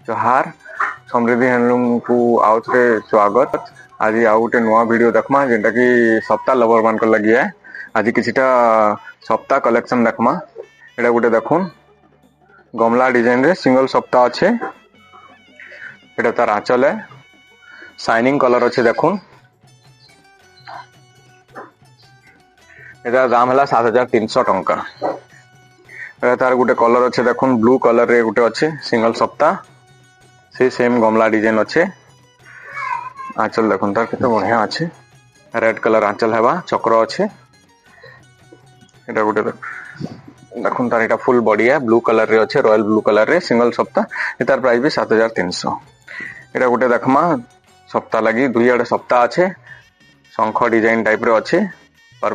जोहार समृद्धि हैंडलूम को आउ थे स्वागत। आज आउ गोटे नुआ वीडियो देखमा जेनटा कि सप्ताह लवर मान लगी है। आज किछिटा सप्ताह कलेक्शन देखमा। एटा गोटे देखुन गमला डिजाइन रे सिंगल सप्ताह अच्छे। एटा तार आंचल है, शाइनिंग कलर अच्छे देखुन। एटा दाम है 7300 टंका। तार गोटे कलर अच्छे देखुन ब्लू कलर रे गोटे अच्छे सिंगल सप्ताह से सेम गमला डिजाइन अच्छे। आंचल देखुन तार केते बढ़िया अच्छे, रेड कलर आंचल हेबा, चक्र अच्छे। एटा गोटे देखुन तार एटा फुल बॉडी है, ब्लू कलर रे अच्छे, रॉयल ब्लू कलर रे सिंगल सप्ताह। तार प्राइस भी 7300। एटा गोटे देखमा सप्ताह लगी दुई आड़े सप्ताह अच्छे, शंख डिजाइन टाइप रे अच्छे पर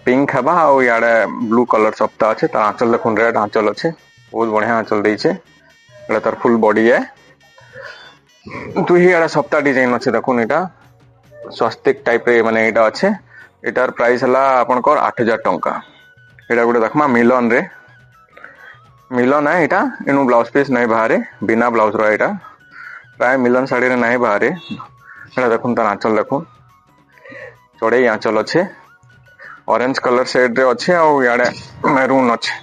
पिंक हेबा और याडे ब्लू कलर सप्ताह अच्छे। तार आंचल देखुन रेड आंचल अच्छे, बहुत बढ़िया आंचल देइछे। एटा तार फुल बॉडी है, दुई आड़े सप्ताह डिजाइन अच्छे देखुन। एटा स्वस्तिक टाइप रे माने एटा अच्छे। एटार प्राइस हला आपनकर 8000 टंका। एटा गोटे देखमा मिलन रे, मिलन है एटा, एनु ब्लाउज पीस नहीं बाहरे, बिना ब्लाउज रो एटा प्राय मिलन साड़ी रे नहीं बाहरे। एटा देखुन तार आंचल देखुन चढ़ई आंचल अच्छे, ऑरेंज कलर शेड रे अच्छे और याडे मैरून अच्छे।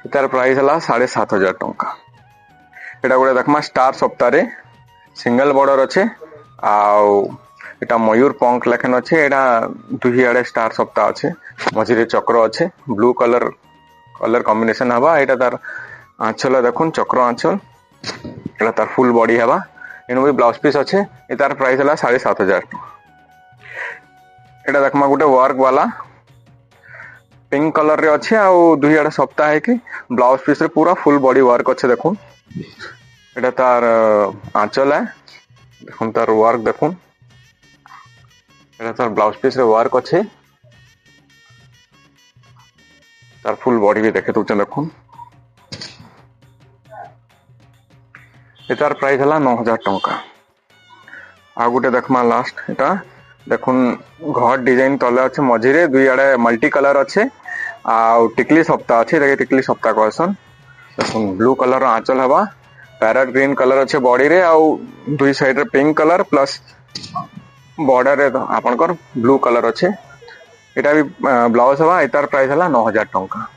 तार प्राइस हला 7500 टंका। एटा गोटे देखमा स्टार सप्ताह रे सिंगल बॉर्डर अच्छे आउ एटा मयूर पंख लेखन अच्छे। एटा दुही आड़े स्टार सप्ताह अच्छे, मझिरे चक्र अच्छे, ब्लू कलर कॉम्बिनेशन हवा। एटा तार आंचल देखुन चक्र आंचल। एटा तार फुल बॉडी हवा, एनु भी ब्लाउज पीस अच्छे। ए तार प्राइस हला 7500 टंका। एटा देखमा गोटे वर्क वाला पिंक कलर रे अच्छे आउ दुही आड़े सप्ताह है कि ब्लाउज पीस रे पूरा फुल बॉडी वर्क अच्छे देखुन। एटा तार आंचल है, देखुन तार वर्क देखुन। एटा तार ब्लाउज पीस रे वर्क अच्छे, तार फुल बॉडी भी देखे तुचे देखुन। ए तार प्राइस हला 9000 टंका। आ गोटे देखमा लास्ट एटा देखुन घर डिजाइन तले अच्छे, मझिरे दुई आड़े मल्टी कलर अच्छे आ टिकली सप्ताह अच्छे। देखे टिकली सप्ताह कहसन। देखुन ब्लू कलर आंचल हवा, पैरेट ग्रीन कलर अच्छे बॉडी रे आउ दुई साइड रे पिंक कलर प्लस बॉर्डर रे आपनकर ब्लू कलर अच्छे। एटा भी ब्लाउज हवा। एटार प्राइस हला 9000 टंका।